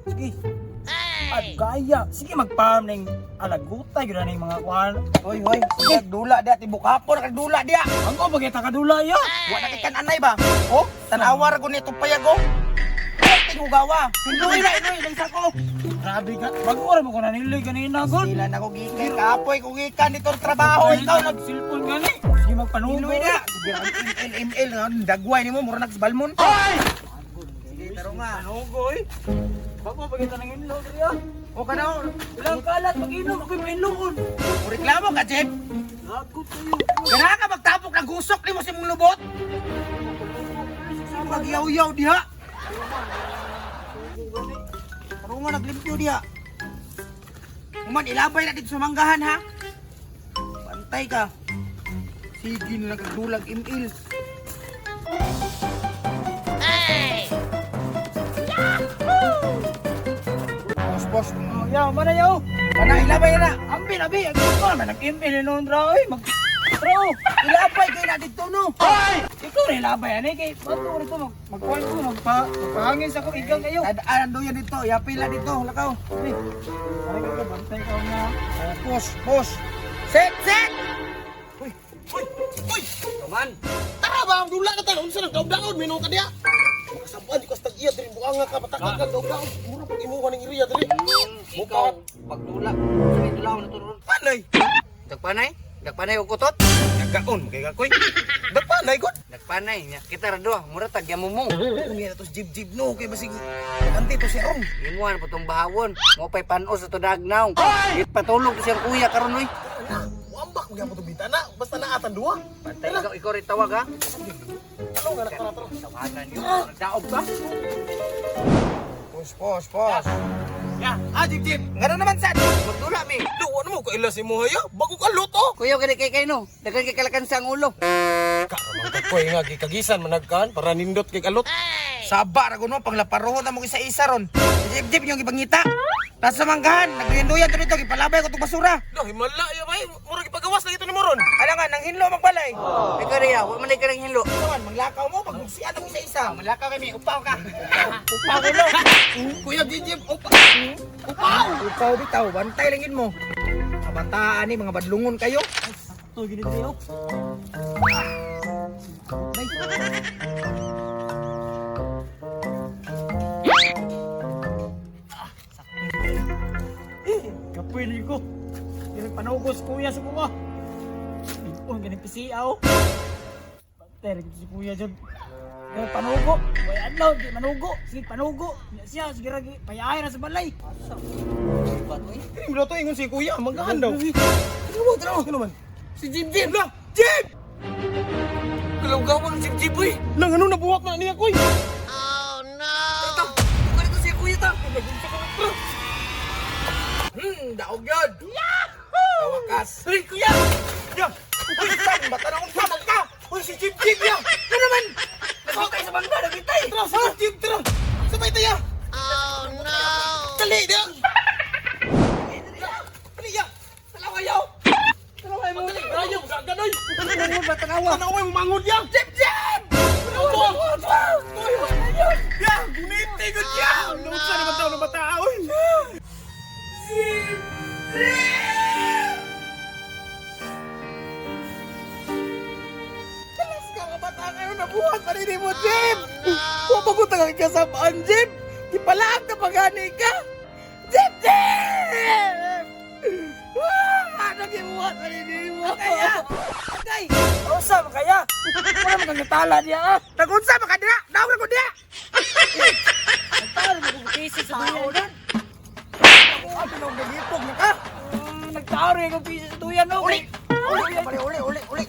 Sige. At gaya. Sige mag-farm ng alagutay. Gila na yung mga kuhan. Hoy, sige, dula dia, tibuk hapon, dula dia. Ang ko bagay takadula ya. Wa na kikan anay ba? Oh, tanawar ko nito payag ko. Tingo gawa. Hinduin na, lang sa ko. Grabe ka. Bago mo ko nanili kanina, God. Sila na ko gikan, kapoy ko gikan dito trabaho. Ikaw nag Cellphone gani. Sige magpanugo. Hinduin na. Sige, ang ML, dagway ni mo, mura nagsabalmon. Sige, taro nga. Panugo eh. Bago bagay tanang inlo, Kriya. O ka na, Ilang kalat mag-inom. Ako'y mainloon. reklamo ka, Jeff. Lagot sa'yo. Kaya ka magtapok ng gusok ni mo si mong lubot. Magyaw-yaw diha. Taro nga, naglimpyo diha. Kuman, ilabay na dito sa manggahan, ha? Pantay ka. Sige na nagdulag imil. Pos. Oh, yaw, mana yaw. Kana ilabay na. Ambi, abi. Ang ko naman nag-email ni Nondra. Ay, Bro, Ilabay kayo na dito, no? ikaw rin labay. Ano kay bato rito magkuhan ko. Magpahangin sa ko. Igang kayo. Ano yan dito? Yapila dito. Lakaw. Ay, pare ka bantay ka na. Pos. Set! Uy! Kaman! Tara ba ang dula na tayo? Unsa nang daog-daog? Minong ka diya? Makasabuan, di ko sa tag-iya diri. Buka nga ka, patakal ka, daog-daog. Mura pag imuha ng iriya diri. Ikaw, pagtulak, sabi tulaw na turon. Panay! Dagpanay og kutot. Nagkaon, magkikakoy. Nagpanay, god! Dagpanay, nya kita ra duha, mura tag yamumong. Unya na to si Jib no. Kaya basig. Kanti to si Ong. Imuan pa tong bahawon, mo pay panos sa to dagnaw. Git patulog to siyang kuya karon oy. Wambak mo gyapon to bitana. Basta naatan duha. Pantay ikaw rin tawag ha. Ano nga nakatara? Tawagan niyo, daog ba? Pos. Ya, Jib. Ngano naman sad? Magdula mi. Duwa na mo ko ilas imo haya. Bago ka luto. Kuya gani kay no, daghan kay kalakan sa ang ulo. Karamang kakoy nga gikagisan managkan para nindot kay kalot. Saba ra kuno panglaparohon na mo isa-isa ron. Si Jib yung ibangita. Nasa manggahan, naglinduyan to dito, gipalabay ko tong basura. Dah, himala ya bay. Mura gipagawas lagi to ni moron. Ala nga, nang hinlo magbalay. Ikaw rin wa man ka nang hinlo. Naman, manglakaw mo, pag magsiyan mo isa-isa. Malakaw kami, upaw ka. Upaw ko no. Kuya Jib, Upaw bitaw, bantay langin mo. Kabataan ni, mga badlungon kayo. Ito, gini kayo. Kapoy rin ko. Yung panugos kuya sa kuha. Ipon, ganang pisiaw. Bantay rin si kuya dyan. Yung panugo. Boy, ano, di manugo. Sige, panugo. Siya, sige ragi. Payahay na sa balay. Kini mo to ingon si kuya, magahan daw. Tara mo. Si Jib! Lah, Jib! Galawgawan si Jiboy. Lang ano nabuwak na niya koy. Kunin ko si kuya ta. Daog yun! Yahoo! Tawakas! Ay, kuya! Ya! Uy, saan? Bata na akong samal ka! Uy, si Jib! Ya! Ano naman? Nagkitay sa bangga, nagkitay! Tara, sa Jib! Tara! Sabay tayo! Oh, no! Dali! Diya! Dali, ya! Talawayaw! Talaway mo! Ayaw! Gaganoy! Ano ba tanawa? Tanaway mo mangon ya! Jib! Jib! Ya! Guniti ko ya! Lusa naman daw ng bata! Uy! Talas ka kabataan ngayon nabuhat pa rin mo, Jib! Huwag magutan ang kasabaan, Jib! Ipalaak na pagani ka! Jib! Ano gibuhat pa rin mo? Kaya! Agay! Usa mo kaya? Wala mo kang natala niya ah. Nagunsa ba ka diya? Dawag ko diya! Natala mo kung pisi sa duyan. Ano nang nagipog na ka? Nagtaro yung pisi sa duyan no. Uli! Uli!